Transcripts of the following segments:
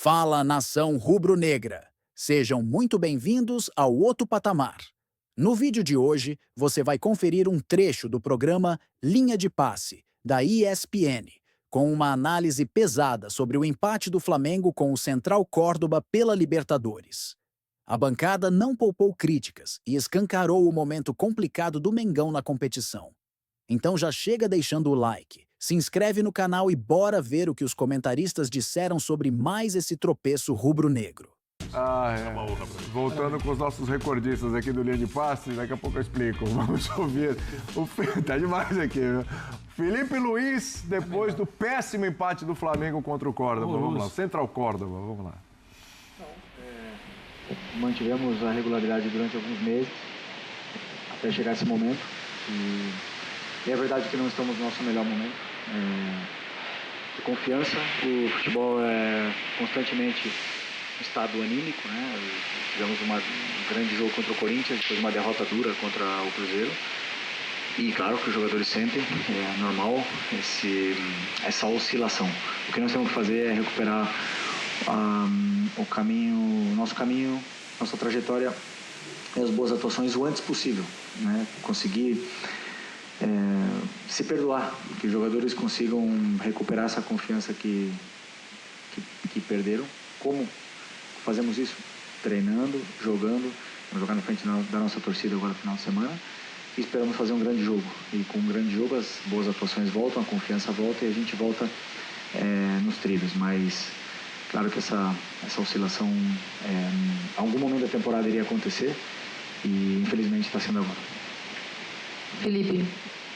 Fala, nação rubro-negra! Sejam muito bem-vindos ao Outro Patamar. No vídeo de hoje, você vai conferir um trecho do programa Linha de Passe, da ESPN, com uma análise pesada sobre o empate do Flamengo com o Central Córdoba pela Libertadores. A bancada não poupou críticas e escancarou o momento complicado do Mengão na competição. Então já chega deixando o like, se inscreve no canal e bora ver o que os comentaristas disseram sobre mais esse tropeço rubro-negro. Voltando com os nossos recordistas aqui do Linha de Passe, daqui a pouco eu explico. Vamos ouvir. Tá demais aqui, viu? Felipe Luiz, depois do péssimo empate do Flamengo contra o Córdoba. Vamos lá, Central Córdoba, vamos lá. Mantivemos a regularidade durante alguns meses, até chegar esse momento. E é verdade que não estamos no nosso melhor momento. De confiança, o futebol é constantemente estado anímico, né? Tivemos um grande jogo contra o Corinthians, depois uma derrota dura contra o Cruzeiro. E claro que os jogadores sentem, é normal essa oscilação. O que nós temos que fazer é recuperar nosso caminho, nossa trajetória e as boas atuações o antes possível, né? Conseguir se perdoar, que os jogadores consigam recuperar essa confiança que perderam. Como fazemos isso? Treinando, jogando. Vamos jogar na frente da nossa torcida agora no final de semana. E esperamos fazer um grande jogo. E com um grande jogo as boas atuações voltam, a confiança volta e a gente volta nos trilhos. Mas claro que essa oscilação em algum momento da temporada iria acontecer e infelizmente está sendo agora. Felipe,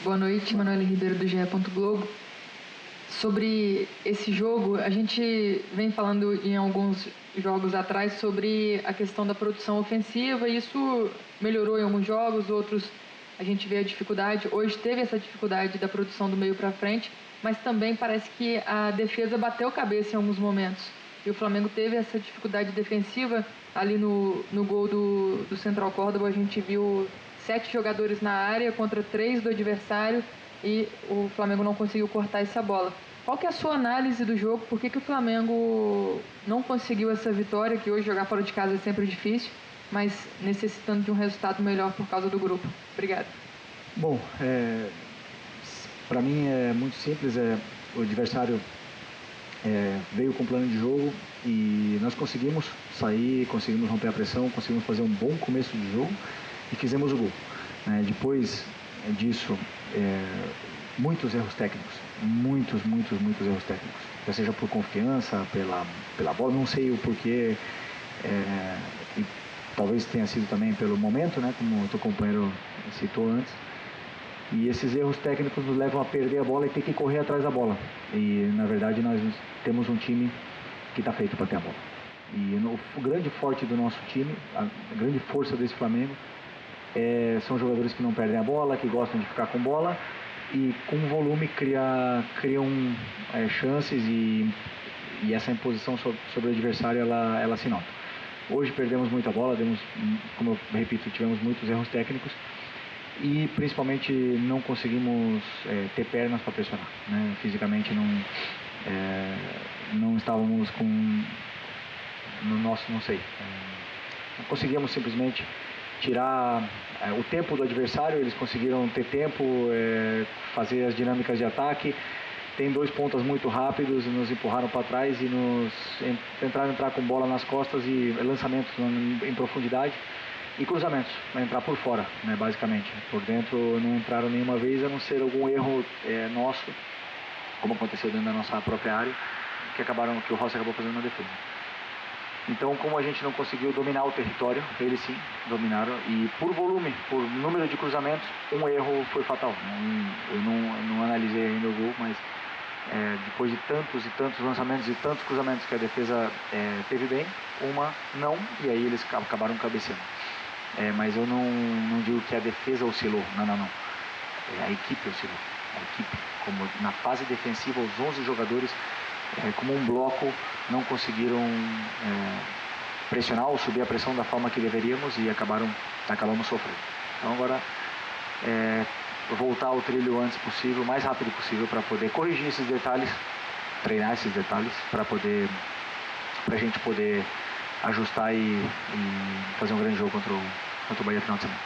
boa noite. Manoel Ribeiro do GE. Globo. Sobre esse jogo, a gente vem falando em alguns jogos atrás sobre a questão da produção ofensiva, e isso melhorou em alguns jogos, outros a gente vê a dificuldade. Hoje teve essa dificuldade da produção do meio para frente, mas também parece que a defesa bateu cabeça em alguns momentos. E o Flamengo teve essa dificuldade defensiva ali no gol do Central Córdoba. A gente viu 7 jogadores na área contra 3 do adversário e o Flamengo não conseguiu cortar essa bola. Qual que é a sua análise do jogo? Por que o Flamengo não conseguiu essa vitória, que hoje jogar fora de casa é sempre difícil, mas necessitando de um resultado melhor por causa do grupo? Obrigado. Bom, para mim é muito simples. O adversário veio com plano de jogo e nós conseguimos sair, conseguimos romper a pressão, conseguimos fazer um bom começo de jogo e fizemos o gol. Depois disso, muitos erros técnicos, muitos erros técnicos, já seja por confiança, pela bola, não sei o porquê, e talvez tenha sido também pelo momento, né, como o teu companheiro citou antes. E esses erros técnicos nos levam a perder a bola e ter que correr atrás da bola. E na verdade nós temos um time que está feito para ter a bola. E o grande forte do nosso time, a grande força desse Flamengo, são jogadores que não perdem a bola, que gostam de ficar com bola e com volume criam chances e essa imposição sobre o adversário ela se nota. Hoje perdemos muita bola, como eu repito, tivemos muitos erros técnicos e principalmente não conseguimos ter pernas para pressionar, né? Fisicamente não estávamos no nosso, não conseguíamos simplesmente tirar o tempo do adversário. Eles conseguiram ter tempo, fazer as dinâmicas de ataque. Tem 2 pontas muito rápidos, nos empurraram para trás e tentaram entrar com bola nas costas e lançamentos em profundidade e cruzamentos, entrar por fora, né, basicamente. Por dentro não entraram nenhuma vez, a não ser algum erro nosso, como aconteceu dentro da nossa própria área, que o Rossi acabou fazendo uma defesa. Então, como a gente não conseguiu dominar o território, eles sim dominaram. E por volume, por número de cruzamentos, um erro foi fatal. Eu não analisei ainda o gol, mas depois de tantos e tantos lançamentos e tantos cruzamentos que a defesa teve bem, uma não, e aí eles acabaram cabeceando. Mas eu não digo que a defesa oscilou, não. A equipe oscilou. A equipe, como na fase defensiva, os 11 jogadores, como um bloco, não conseguiram pressionar ou subir a pressão da forma que deveríamos e acabamos sofrendo. Então agora voltar ao trilho o antes possível, o mais rápido possível, para poder corrigir esses detalhes, treinar esses detalhes, para poder para a gente poder ajustar e fazer um grande jogo contra o Bahia no final de semana.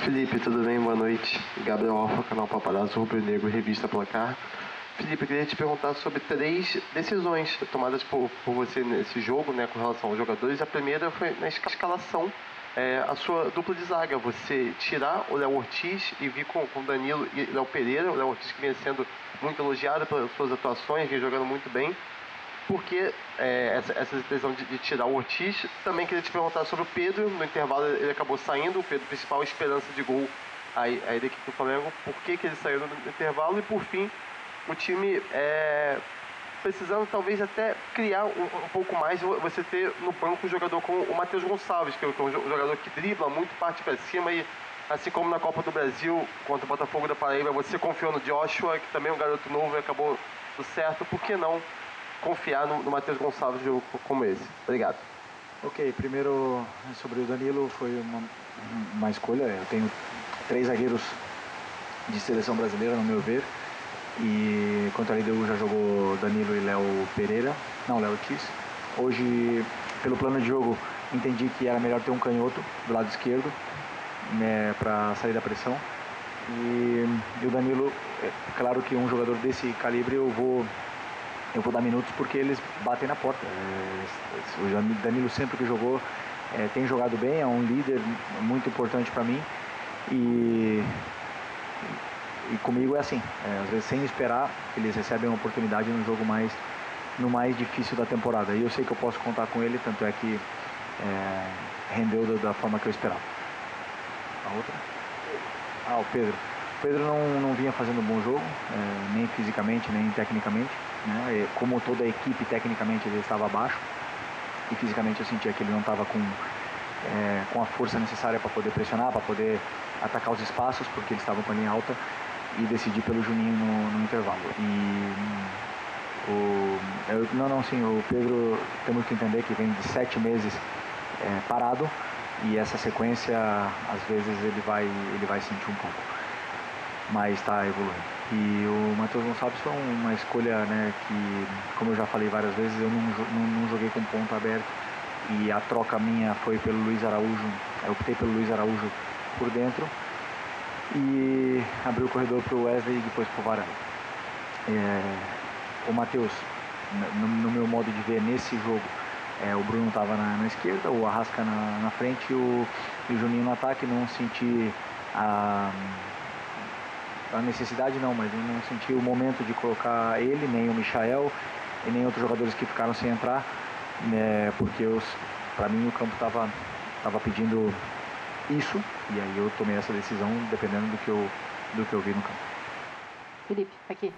Felipe, tudo bem? Boa noite. Gabriel Alfa, canal Paparazzo, Rubro Negro, Revista Placar. Felipe, eu queria te perguntar sobre 3 decisões tomadas por você nesse jogo, né, com relação aos jogadores. A primeira foi na escalação, a sua dupla de zaga. Você tirar o Léo Ortiz e vir com o Danilo e Léo Pereira. O Léo Ortiz que vinha sendo muito elogiado pelas suas atuações, vinha jogando muito bem. Porque essa decisão de tirar o Ortiz. Também queria te perguntar sobre o Pedro. No intervalo ele acabou saindo, o Pedro principal esperança de gol aí da equipe do Flamengo. Por que ele saiu no intervalo? E por fim, o time precisando talvez até criar um pouco mais, você ter no banco um jogador como o Matheus Gonçalves, que é um jogador que dribla muito, parte para cima, e assim como na Copa do Brasil contra o Botafogo da Paraíba, você confiou no Joshua, que também é um garoto novo e acabou tudo certo. Por que não confiar no Matheus Gonçalves de jogo como esse? Obrigado. Ok, primeiro sobre o Danilo, foi uma escolha. Eu tenho 3 zagueiros de seleção brasileira, no meu ver, e contra a LDU já jogou Danilo e Léo Ortiz. Hoje, pelo plano de jogo, entendi que era melhor ter um canhoto do lado esquerdo, né, para sair da pressão. E o Danilo, claro que um jogador desse calibre eu vou dar minutos porque eles batem na porta. O Danilo sempre que jogou tem jogado bem, é um líder muito importante para mim, e comigo é assim, às vezes sem esperar eles recebem uma oportunidade no jogo no mais difícil da temporada, e eu sei que eu posso contar com ele, tanto é que rendeu da forma que eu esperava. A outra? O Pedro. O Pedro não vinha fazendo um bom jogo, nem fisicamente, nem tecnicamente, né? Como toda a equipe, tecnicamente ele estava abaixo, e fisicamente eu sentia que ele não estava com a força necessária para poder pressionar, para poder atacar os espaços, porque eles estavam com a linha alta, e decidi pelo Juninho no intervalo. O Pedro, temos que entender que vem de 7 meses parado, e essa sequência, às vezes, ele vai sentir um pouco, mas está evoluindo. E o Matheus Gonçalves foi uma escolha, né, que, como eu já falei várias vezes, eu não joguei com ponto aberto, e a troca minha foi pelo Luiz Araújo. Eu optei pelo Luiz Araújo por dentro e abri o corredor para o Wesley e depois para o Varane. O Matheus, no meu modo de ver nesse jogo, o Bruno estava na esquerda, o Arrasca na frente e o Juninho no ataque. Não senti a necessidade, mas eu não senti o momento de colocar ele, nem o Michael e nem outros jogadores que ficaram sem entrar, porque para mim o campo estava pedindo isso, e aí eu tomei essa decisão dependendo do que eu vi no campo. Felipe, aqui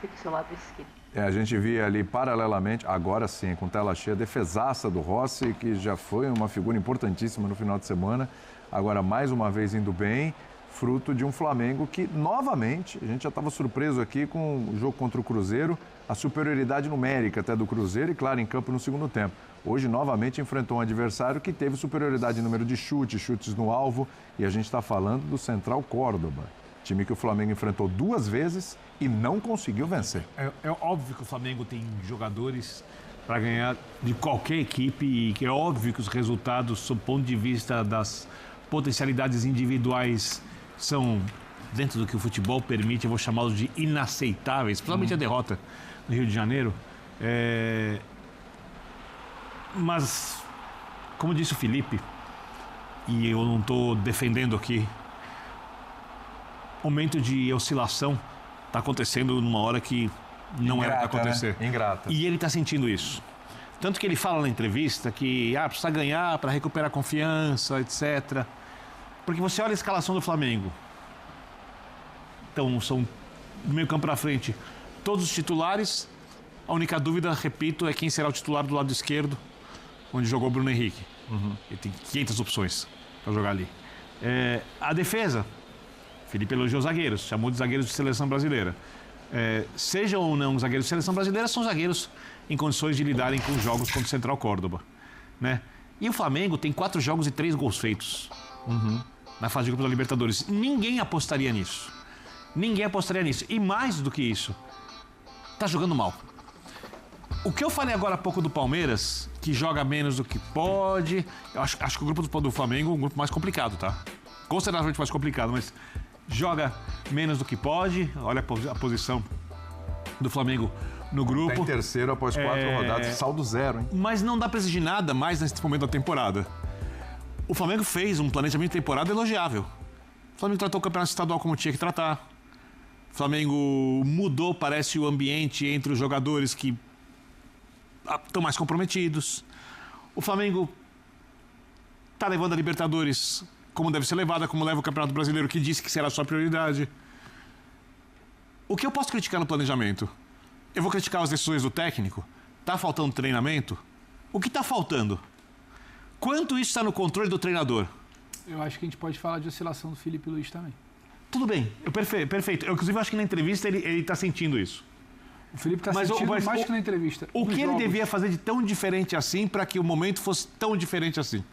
do seu lado esquerdo. A gente via ali paralelamente, agora sim, com tela cheia, a defesaça do Rossi, que já foi uma figura importantíssima no final de semana, agora mais uma vez indo bem, fruto de um Flamengo que, novamente, a gente já estava surpreso aqui com o jogo contra o Cruzeiro, a superioridade numérica até do Cruzeiro e, claro, em campo no segundo tempo. Hoje, novamente, enfrentou um adversário que teve superioridade em número de chutes no alvo, e a gente está falando do Central Córdoba, time que o Flamengo enfrentou 2 vezes e não conseguiu vencer. É óbvio que o Flamengo tem jogadores para ganhar de qualquer equipe, e que é óbvio que os resultados, sob o ponto de vista das potencialidades individuais, são, dentro do que o futebol permite, eu vou chamá-los de inaceitáveis, principalmente a derrota no Rio de Janeiro. Mas, como disse o Felipe, e eu não estou defendendo aqui, momento de oscilação está acontecendo numa hora que não era para acontecer. Né? Ingrata. E ele está sentindo isso. Tanto que ele fala na entrevista que precisa ganhar para recuperar a confiança, etc. Porque você olha a escalação do Flamengo. Então, são do meio campo para frente todos os titulares. A única dúvida, repito, é quem será o titular do lado esquerdo, onde jogou o Bruno Henrique. Ele tem 500 opções para jogar ali. A defesa, Felipe elogiou os zagueiros, chamou de zagueiros de seleção brasileira. Sejam ou não zagueiros de seleção brasileira, são zagueiros em condições de lidarem com os jogos contra o Central Córdoba, né? E o Flamengo tem 4 jogos e 3 gols feitos na fase de Copa da Libertadores. Ninguém apostaria nisso. E mais do que isso, tá jogando mal. O que eu falei agora há pouco do Palmeiras, que joga menos do que pode, eu acho que o grupo do Flamengo é um grupo mais complicado, tá? Consideravelmente mais complicado, mas joga menos do que pode. Olha a posição do Flamengo no grupo. Está em terceiro após 4 rodadas, saldo 0, hein? Mas não dá pra exigir nada mais nesse momento da temporada. O Flamengo fez um planejamento de temporada elogiável. O Flamengo tratou o campeonato estadual como tinha que tratar. O Flamengo mudou, parece, o ambiente entre os jogadores que estão mais comprometidos. O Flamengo está levando a Libertadores como deve ser levada, como leva o Campeonato Brasileiro, que disse que será a sua prioridade. O que eu posso criticar no planejamento? Eu vou criticar as decisões do técnico? Tá faltando treinamento? O que está faltando? Quanto isso está no controle do treinador? Eu acho que a gente pode falar de oscilação do Felipe Luiz também. Tudo bem, perfeito. Eu, inclusive, acho que na entrevista ele está sentindo isso. O Felipe está sentindo mais que na entrevista. O que ele devia fazer de tão diferente assim para que o momento fosse tão diferente assim?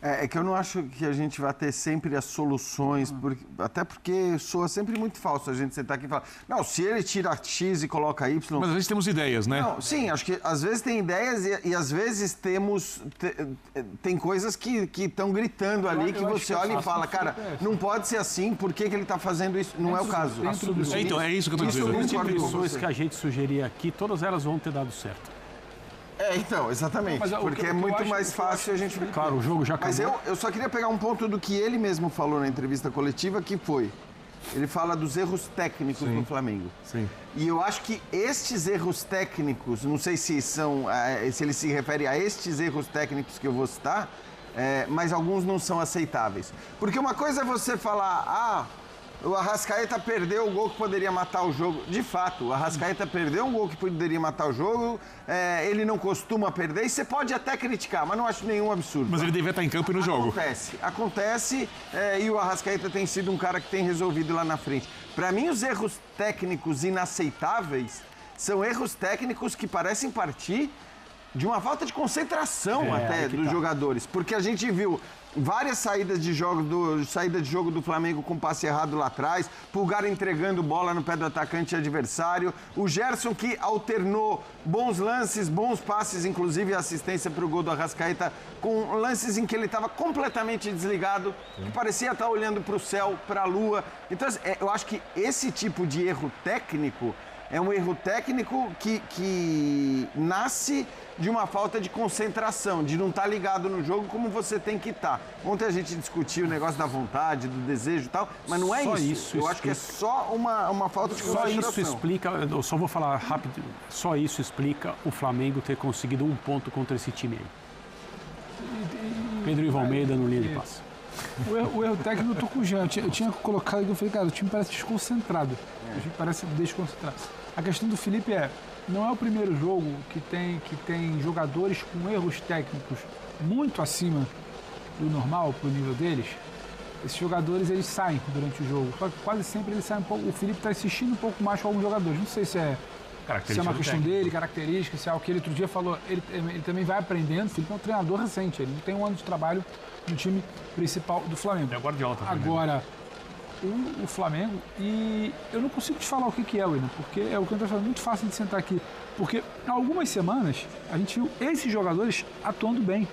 É que eu não acho que a gente vai ter sempre as soluções, até porque soa sempre muito falso a gente sentar aqui e falar, não, se ele tira X e coloca Y... Mas às vezes temos ideias, né? Não, sim, acho que às vezes tem ideias e às vezes tem coisas que estão gritando ali, que você olha e fala, cara, não pode ser assim, por que ele está fazendo isso? Não é o caso. Então, é isso que eu estou dizendo. As soluções que a gente sugeria aqui, todas elas vão ter dado certo. Então, exatamente, porque é muito mais fácil a gente... Claro, o jogo já acabou. Mas eu só queria pegar um ponto do que ele mesmo falou na entrevista coletiva, que foi... Ele fala dos erros técnicos do Flamengo. Sim. E eu acho que estes erros técnicos, não sei se ele se refere a estes erros técnicos que eu vou citar, mas alguns não são aceitáveis. Porque uma coisa é você falar, o Arrascaeta perdeu o gol que poderia matar o jogo. De fato, o Arrascaeta perdeu um gol que poderia matar o jogo, ele não costuma perder, e você pode até criticar, mas não acho nenhum absurdo. Mas ele devia estar em campo e no jogo. Acontece, e o Arrascaeta tem sido um cara que tem resolvido lá na frente. Para mim, os erros técnicos inaceitáveis são erros técnicos que parecem partir de uma falta de concentração até dos jogadores, porque a gente viu várias saídas de jogo do Flamengo com passe errado lá atrás, Pulgar entregando bola no pé do atacante adversário, o Gerson que alternou bons lances, bons passes, inclusive assistência para o gol do Arrascaeta, com lances em que ele estava completamente desligado, que parecia estar olhando para o céu, para a lua. Então, eu acho que esse tipo de erro técnico é um erro técnico que nasce de uma falta de concentração, de não estar ligado no jogo como você tem que estar. Ontem a gente discutiu o negócio da vontade, do desejo e tal, mas não é isso. Eu acho que é só uma falta de concentração. Só isso explica, eu só vou falar rápido, só isso explica o Flamengo ter conseguido 1 ponto contra esse time aí. Pedro Ivo Almeida no linha de passe. O erro técnico eu tô com o Jean. Eu tinha colocado e eu falei, cara, o time parece desconcentrado. O time parece desconcentrado. A questão do Felipe não é o primeiro jogo que tem jogadores com erros técnicos muito acima do normal, pro nível deles. Esses jogadores, eles saem durante o jogo. Só que quase sempre eles saem um pouco. O Felipe está insistindo um pouco mais com alguns jogadores. Não sei se é uma questão dele, característica, se é o que ele outro dia falou. Ele também vai aprendendo. O Felipe é um treinador recente. Ele não tem 1 ano de trabalho no time principal do Flamengo. É Guardiola também. Agora, o Flamengo, e eu não consigo te falar o que é, William, porque é o que eu estou falando, muito fácil de sentar aqui. Porque há algumas semanas a gente viu esses jogadores atuando bem.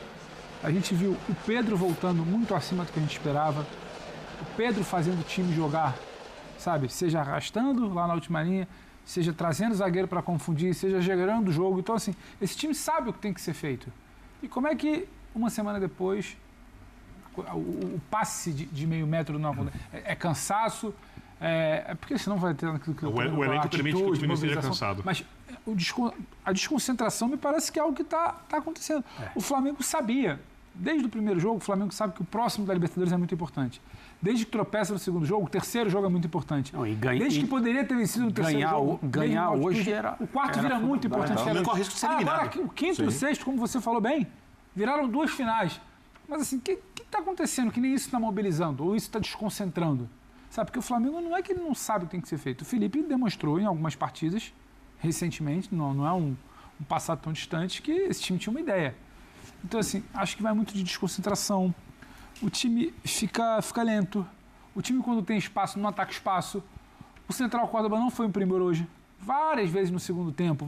A gente viu o Pedro voltando muito acima do que a gente esperava. O Pedro fazendo o time jogar, sabe? Seja arrastando lá na última linha, seja trazendo o zagueiro para confundir, seja gerando o jogo. Então, assim, esse time sabe o que tem que ser feito. E como é que, uma semana depois, o passe de meio metro não acontece? É cansaço, porque senão vai ter aquilo que o elenco permite que o time esteja cansado. Mas a desconcentração me parece que é algo que está acontecendo. O Flamengo sabia, desde o primeiro jogo, o Flamengo sabe que o próximo da Libertadores é muito importante. Desde que tropeça no segundo jogo, o terceiro jogo é muito importante. Desde que poderia ter vencido no terceiro jogo. Ganhar hoje o quarto vira muito importante. Não corre risco de ser eliminado. Agora, o quinto e o sexto, como você falou bem, viraram 2 finais. Mas assim, o que está acontecendo? Que nem isso está mobilizando, ou isso está desconcentrando? Sabe, porque o Flamengo não é que ele não sabe o que tem que ser feito. O Felipe demonstrou em algumas partidas, recentemente, não é um passado tão distante, que esse time tinha uma ideia. Então, assim, acho que vai muito de desconcentração. O time fica lento. O time, quando tem espaço, não ataca espaço. O central Córdoba não foi o primeiro hoje. várias vezes no segundo tempo,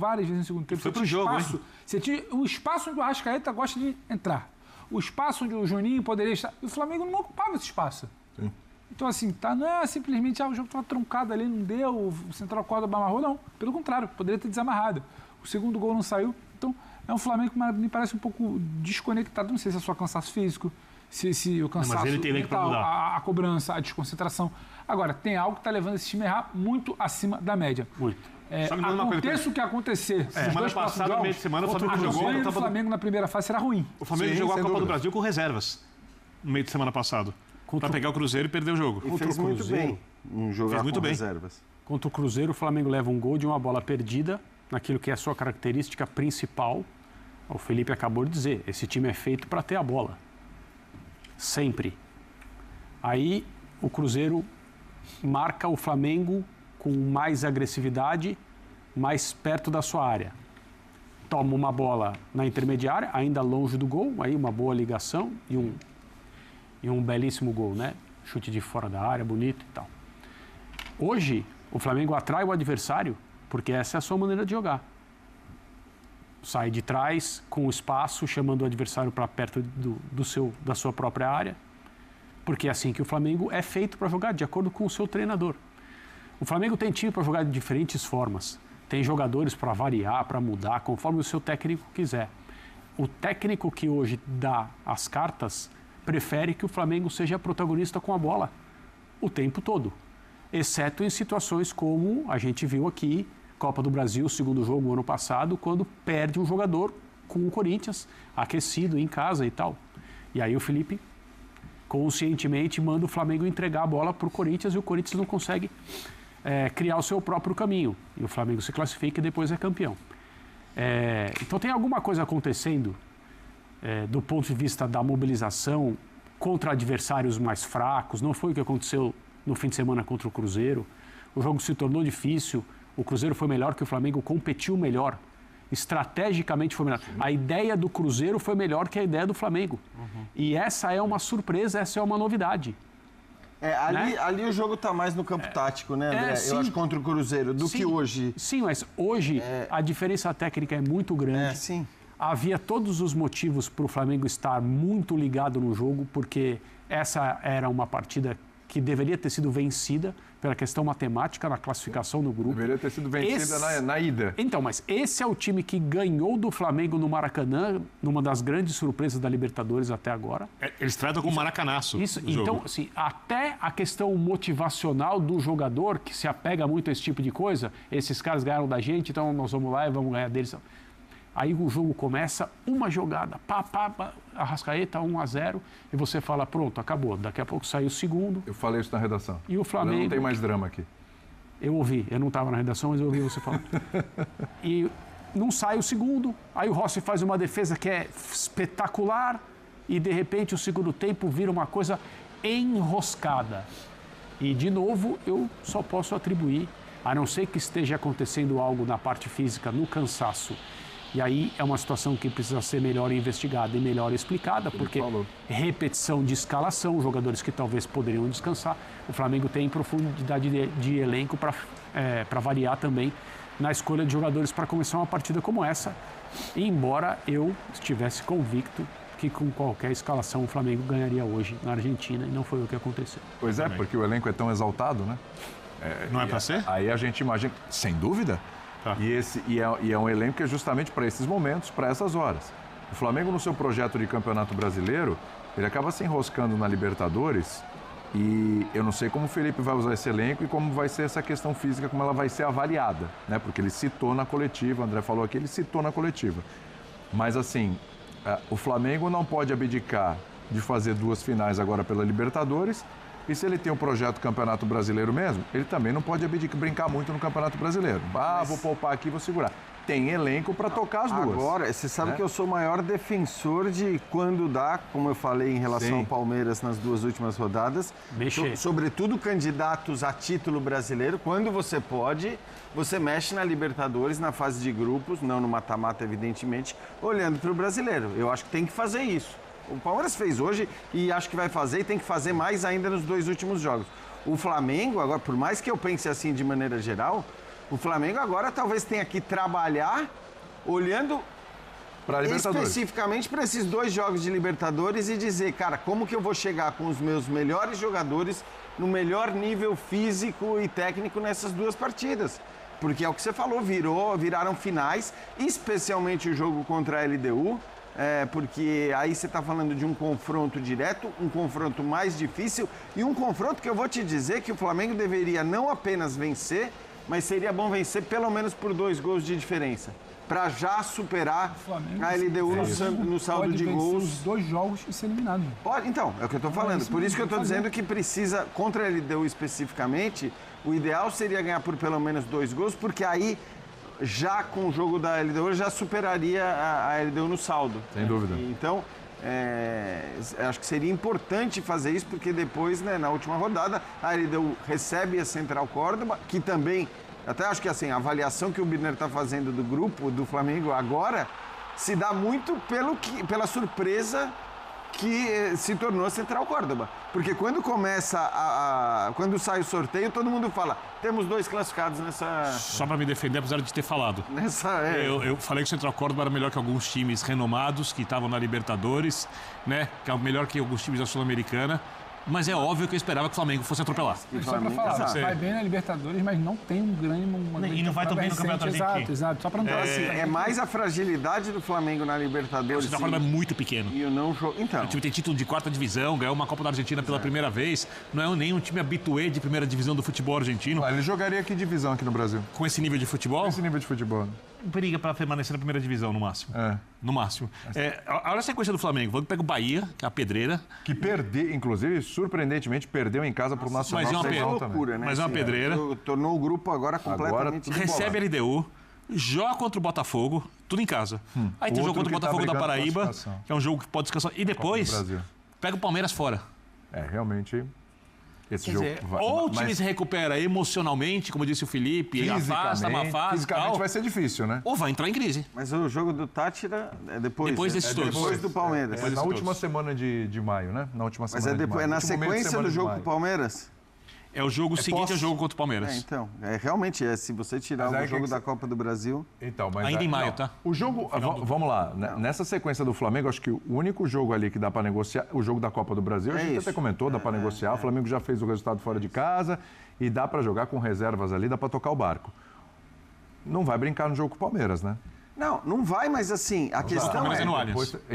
Foi pro jogo, hein? Você tinha o espaço onde o Arrascaeta gosta de entrar. O espaço onde o Juninho poderia estar. E o Flamengo não ocupava esse espaço. Sim. Então, assim, não é simplesmente o jogo estava truncado ali, não deu, o central corda amarrou, não. Pelo contrário, poderia ter desamarrado. O segundo gol não saiu. Então, é um Flamengo que me parece um pouco desconectado. Não sei se é só cansaço físico, se o cansaço mas ele tem mental, a cobrança, a desconcentração. Agora, tem algo que está levando esse time a errar muito acima da média. Muito. Aconteça o que acontecer. Semana passada, meio de semana, o Flamengo jogou. O Flamengo na primeira fase será ruim. O Flamengo jogou a Copa do Brasil com reservas no meio de semana passado. Para pegar o Cruzeiro e perder o jogo. E fez muito bem em jogar com reservas. Contra o Cruzeiro, o Flamengo leva um gol de uma bola perdida, naquilo que é a sua característica principal. O Felipe acabou de dizer, esse time é feito para ter a bola. Sempre. Aí o Cruzeiro marca o Flamengo com mais agressividade, mais perto da sua área. Toma uma bola na intermediária, ainda longe do gol, aí uma boa ligação e um belíssimo gol, né? Chute de fora da área, bonito e tal. Hoje, o Flamengo atrai o adversário porque essa é a sua maneira de jogar. Sai de trás, com o espaço, chamando o adversário para perto da sua própria área, porque é assim que o Flamengo é feito para jogar, de acordo com o seu treinador. O Flamengo tem time para jogar de diferentes formas. Tem jogadores para variar, para mudar, conforme o seu técnico quiser. O técnico que hoje dá as cartas prefere que o Flamengo seja protagonista com a bola o tempo todo. Exceto em situações como a gente viu aqui, Copa do Brasil, segundo jogo ano passado, quando perde um jogador com o Corinthians, aquecido em casa e tal. E aí o Felipe conscientemente manda o Flamengo entregar a bola para o Corinthians e o Corinthians não consegue criar o seu próprio caminho. E o Flamengo se classifica e depois é campeão. Então tem alguma coisa acontecendo do ponto de vista da mobilização contra adversários mais fracos. Não foi o que aconteceu no fim de semana contra o Cruzeiro. O jogo se tornou difícil. O Cruzeiro foi melhor que o Flamengo, competiu melhor. Estrategicamente foi melhor. A ideia do Cruzeiro foi melhor que a ideia do Flamengo. E essa é uma surpresa, essa é uma novidade. Ali o jogo está mais no campo tático, né, André? Eu acho contra o Cruzeiro do que hoje. Sim, mas hoje a diferença técnica é muito grande. Sim. Havia todos os motivos para o Flamengo estar muito ligado no jogo, porque essa era uma partida que deveria ter sido vencida pela questão matemática na classificação do grupo. Deveria ter sido vencida na ida. Então, mas esse é o time que ganhou do Flamengo no Maracanã, numa das grandes surpresas da Libertadores até agora. Eles tratam com maracanaço. Isso. Então, assim, até a questão motivacional do jogador, que se apega muito a esse tipo de coisa, esses caras ganharam da gente, então nós vamos lá e vamos ganhar deles. Aí o jogo começa, uma jogada, Arrascaeta 1-0, e você fala, pronto, acabou. Daqui a pouco sai o segundo. Eu falei isso na redação. E o Flamengo... Não tem mais drama aqui. Eu ouvi, eu não estava na redação, mas eu ouvi você falar. E não sai o segundo, aí o Rossi faz uma defesa que é espetacular, e de repente o segundo tempo vira uma coisa enroscada. E de novo, eu só posso atribuir, a não ser que esteja acontecendo algo na parte física, no cansaço. E aí é uma situação que precisa ser melhor investigada e melhor explicada, porque repetição de escalação, jogadores que talvez poderiam descansar. O Flamengo tem profundidade de elenco para variar também na escolha de jogadores para começar uma partida como essa. E embora eu estivesse convicto que com qualquer escalação o Flamengo ganharia hoje na Argentina, e não foi o que aconteceu. Pois é, porque o elenco é tão exaltado, né? Não é para ser? Aí a gente imagina, sem dúvida. Tá. E é um elenco que é justamente para esses momentos, para essas horas. O Flamengo, no seu projeto de Campeonato Brasileiro, ele acaba se enroscando na Libertadores, e eu não sei como o Felipe vai usar esse elenco e como vai ser essa questão física, como ela vai ser avaliada, né? Porque ele citou na coletiva, o André falou aqui, ele citou na coletiva. Mas assim, o Flamengo não pode abdicar de fazer 2 finais agora pela Libertadores. E se ele tem um projeto Campeonato Brasileiro mesmo, ele também não pode brincar muito no Campeonato Brasileiro. Vou poupar aqui e vou segurar. Tem elenco para tocar as duas. Agora, você sabe que eu sou o maior defensor de quando dá, como eu falei em relação ao Palmeiras nas 2 últimas rodadas, sobretudo candidatos a título brasileiro, quando você pode, você mexe na Libertadores, na fase de grupos, não no mata-mata, evidentemente, olhando para o brasileiro. Eu acho que tem que fazer isso. O Palmeiras fez hoje e acho que vai fazer e tem que fazer mais ainda nos 2 últimos jogos. O Flamengo, agora, por mais que eu pense assim de maneira geral, O Flamengo agora talvez tenha que trabalhar olhando especificamente para esses 2 jogos de Libertadores e dizer, cara, como que eu vou chegar com os meus melhores jogadores no melhor nível físico e técnico nessas 2 partidas. Porque é o que você falou, viraram finais, especialmente o jogo contra a LDU, porque aí você está falando de um confronto direto, um confronto mais difícil e um confronto que eu vou te dizer que o Flamengo deveria não apenas vencer, mas seria bom vencer pelo menos por 2 gols de diferença, para já superar a LDU no saldo de gols. Os 2 jogos e ser eliminado. Pode, então, é o que eu estou falando. Por isso que eu estou dizendo que precisa, contra a LDU especificamente, o ideal seria ganhar por pelo menos 2 gols, porque aí, já com o jogo da LDU, já superaria a LDU no saldo. Sem dúvida. Então, acho que seria importante fazer isso, porque depois, né, na última rodada, a LDU recebe a Central Córdoba, que também, até acho que assim, a avaliação que o Birner está fazendo do grupo do Flamengo agora se dá muito pela surpresa que se tornou a Central Córdoba. Porque quando quando sai o sorteio, todo mundo fala, temos 2 classificados nessa... Só para me defender, apesar de ter falado. Eu falei que o Central Córdoba era melhor que alguns times renomados que estavam na Libertadores, né? Que é melhor que alguns times da Sul-Americana. Mas é óbvio que eu esperava que o Flamengo fosse atropelar. Só para falar, vai bem na Libertadores, mas não tem um grande... E não vai tão bem no Campeonato Argentino. Exato. Só para não é mais a fragilidade do Flamengo na Libertadores. O Central Córdoba é muito pequeno. E não jogo. Então. O time tem título de 4ª divisão, ganhou uma Copa da Argentina pela primeira vez. Não é nem um time habitué de primeira divisão do futebol argentino. Ele jogaria que divisão aqui no Brasil? Com esse nível de futebol? Com esse nível de futebol. Briga para permanecer na primeira divisão, no máximo. No máximo. Olha a sequência do Flamengo. Vamos pegar o Bahia, que é a pedreira. Que perdeu, inclusive, surpreendentemente, perdeu em casa para o Nacional. Mas é uma loucura, né? Mas é uma pedreira. Tornou o grupo agora completamente... Recebe a LDU, joga contra o Botafogo, tudo em casa. Aí tem jogo contra o Botafogo da Paraíba, que é um jogo que pode descansar. E depois, pega o Palmeiras fora. Realmente... Esse jogo ou o time se recupera emocionalmente, como disse o Felipe, afasta uma fase. Fisicamente vai ser difícil, né? Ou vai entrar em crise. Mas o jogo do Tátira é depois. Depois desses todos. Depois do Palmeiras. Na última semana de maio, né? Na última semana. Mas é na sequência do jogo com o Palmeiras? É o jogo seguinte ao jogo contra o Palmeiras. Então, realmente, se você tirar o jogo da Copa do Brasil... Então, mas ainda em maio, tá? O jogo, vamos lá, nessa sequência do Flamengo, acho que o único jogo ali que dá para negociar, o jogo da Copa do Brasil, a gente até comentou, dá para negociar, o Flamengo já fez o resultado fora de casa e dá para jogar com reservas ali, dá para tocar o barco. Não vai brincar no jogo com o Palmeiras, né? Não vai, mas assim, a questão é...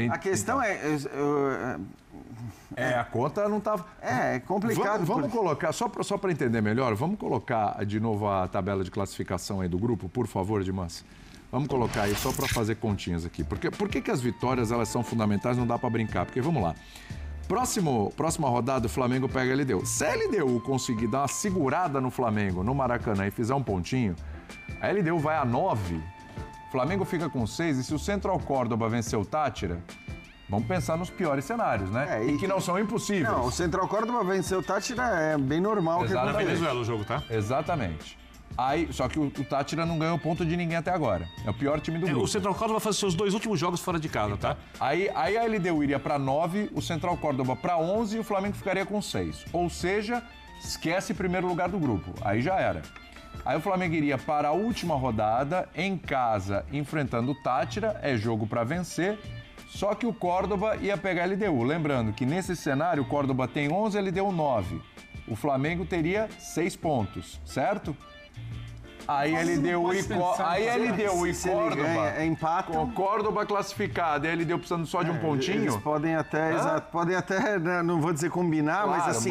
A questão a conta não estava... É complicado. Vamos colocar, só para entender melhor, vamos colocar de novo a tabela de classificação aí do grupo, por favor, Dimas. Vamos colocar aí só para fazer continhas aqui. Por que as vitórias elas são fundamentais, não dá para brincar? Porque, vamos lá, próxima rodada o Flamengo pega a LDU. Se a LDU conseguir dar uma segurada no Flamengo, no Maracanã, e fizer um pontinho, a LDU vai a 9, o Flamengo fica com 6, e se o Central Córdoba vencer o Tátira... Vamos pensar nos piores cenários, né? E que não são impossíveis. Não, o Central Córdoba vencer o Tátira é bem normal. Na Venezuela o jogo, tá? Exatamente. Aí, só que o Tátira não ganhou ponto de ninguém até agora. É o pior time do grupo. O Central Córdoba vai fazer seus 2 últimos jogos fora de casa, tá? Aí a LDU iria para 9, o Central Córdoba para 11 e o Flamengo ficaria com 6. Ou seja, esquece primeiro lugar do grupo. Aí já era. Aí o Flamengo iria para a última rodada, em casa, enfrentando o Tátira. É jogo para vencer. Só que o Córdoba ia pegar a LDU. Lembrando que nesse cenário o Córdoba tem 11, a LDU 9. O Flamengo teria 6 pontos, certo? Aí a LDU e Córdoba empatam. O Córdoba classificado, e a LDU precisando só de um pontinho. Eles podem até, não vou dizer combinar, claro, mas assim,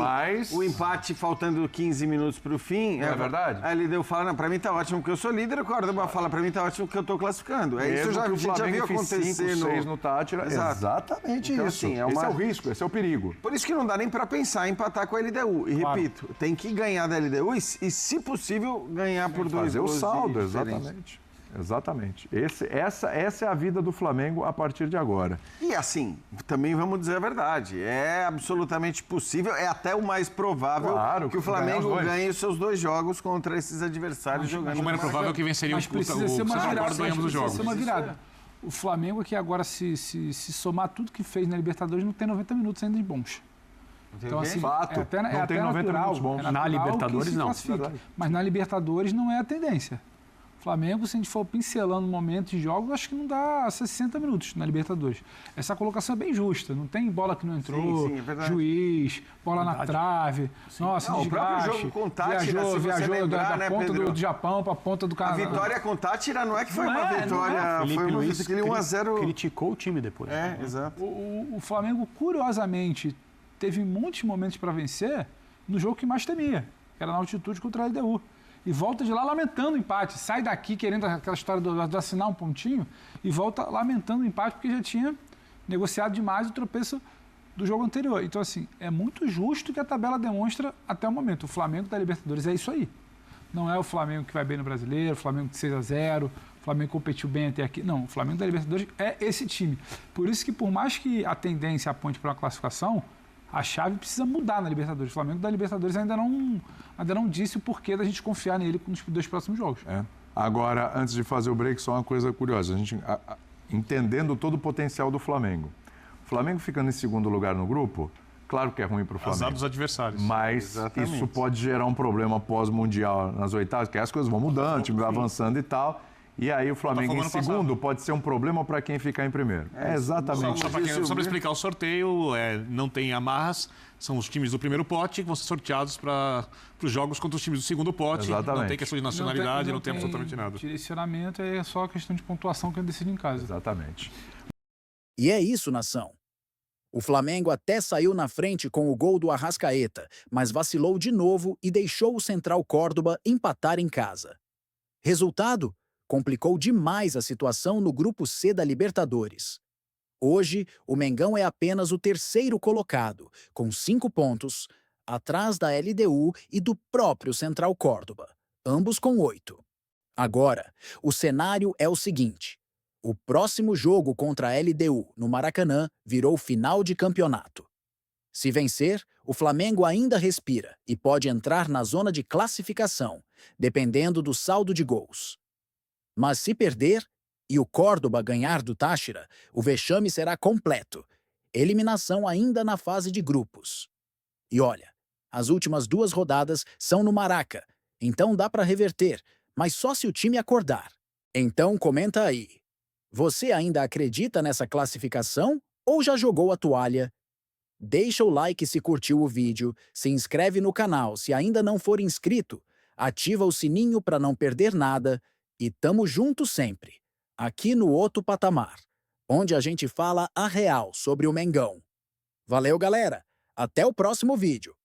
o empate faltando 15 minutos para o fim. É verdade? A LDU fala, não, para mim tá ótimo porque eu sou líder, o Córdoba fala, para mim tá ótimo porque eu tô classificando. Isso a gente já viu acontecer 5, 6 no Tátira. Exatamente então, isso. Assim, esse é o risco, esse é o perigo. Por isso que não dá nem para pensar em empatar com a LDU. E repito, tem que ganhar da LDU e se possível, ganhar por 2 fazer o saldo, exatamente. Exatamente. Essa é a vida do Flamengo a partir de agora. E assim, também vamos dizer a verdade, é absolutamente possível, é até o mais provável que o Flamengo ganhe os seus 2 jogos contra esses adversários jogando. Como era provável que venceria o Central Córdoba em ambos os jogos. Uma virada. O Flamengo aqui agora, se somar tudo que fez na Libertadores, não tem 90 minutos ainda de bons. Então, assim, fato, não tem 90 minutos bons. Na Libertadores, não. Mas na Libertadores não é a tendência. Flamengo, se a gente for pincelando momentos de jogos, acho que não dá 60 minutos na Libertadores. Essa colocação é bem justa. Não tem bola que não entrou, Sim, é verdade. juiz, bola na trave. Nossa, Não, o próprio desgaste. jogo com Tátira, se você viajou lembrar, da né, ponta Pedro? do Japão para a ponta do A Canadá. vitória com Tátira não é que foi Não uma é, vitória, não Felipe foi Luiz aquele 1-0. criticou o time depois. É, exato. O Flamengo, curiosamente, teve muitos momentos para vencer no jogo que mais temia, que era na altitude contra a LDU. E volta de lá lamentando o empate. Sai daqui querendo aquela história de assinar um pontinho e volta lamentando o empate porque já tinha negociado demais o tropeço do jogo anterior. Então, assim, é muito justo que a tabela demonstra até o momento. O Flamengo da Libertadores é isso aí. Não é o Flamengo que vai bem no Brasileiro, o Flamengo de 6-0, o Flamengo competiu bem até aqui. Não, o Flamengo da Libertadores é esse time. Por isso que, por mais que a tendência aponte para uma classificação, a chave precisa mudar na Libertadores. O Flamengo da Libertadores ainda não disse o porquê da gente confiar nele nos 2 próximos jogos. Agora, antes de fazer o break, só uma coisa curiosa. A gente, entendendo todo o potencial do Flamengo. O Flamengo ficando em segundo lugar no grupo, claro que é ruim para o Flamengo. Azar dos adversários. Mas Exatamente. isso pode gerar um problema pós-mundial nas oitavas, que as coisas vão mudando, o time vai avançando e tal. E aí o Flamengo em Botafogo ano segundo passado. pode ser um problema para quem ficar em primeiro. É exatamente. Só para explicar o sorteio, não tem amarras, são os times do primeiro pote que vão ser sorteados para os jogos contra os times do segundo pote. Exatamente. Não tem questão de nacionalidade, não tem absolutamente nada. Direcionamento é só questão de pontuação que eu decido em casa. Exatamente. E é isso, nação. O Flamengo até saiu na frente com o gol do Arrascaeta, mas vacilou de novo e deixou o Central Córdoba empatar em casa. Resultado? Complicou demais a situação no Grupo C da Libertadores. Hoje, o Mengão é apenas o terceiro colocado, com 5 pontos, atrás da LDU e do próprio Central Córdoba, ambos com 8. Agora, o cenário é o seguinte: o próximo jogo contra a LDU no Maracanã virou final de campeonato. Se vencer, o Flamengo ainda respira e pode entrar na zona de classificação, dependendo do saldo de gols. Mas se perder e o Córdoba ganhar do Táchira, o vexame será completo. Eliminação ainda na fase de grupos. E olha, as últimas 2 rodadas são no Maraca, então dá para reverter, mas só se o time acordar. Então comenta aí. Você ainda acredita nessa classificação ou já jogou a toalha? Deixa o like se curtiu o vídeo, se inscreve no canal se ainda não for inscrito, ativa o sininho para não perder nada e tamo junto sempre, aqui no Outro Patamar, onde a gente fala a real sobre o Mengão. Valeu, galera! Até o próximo vídeo!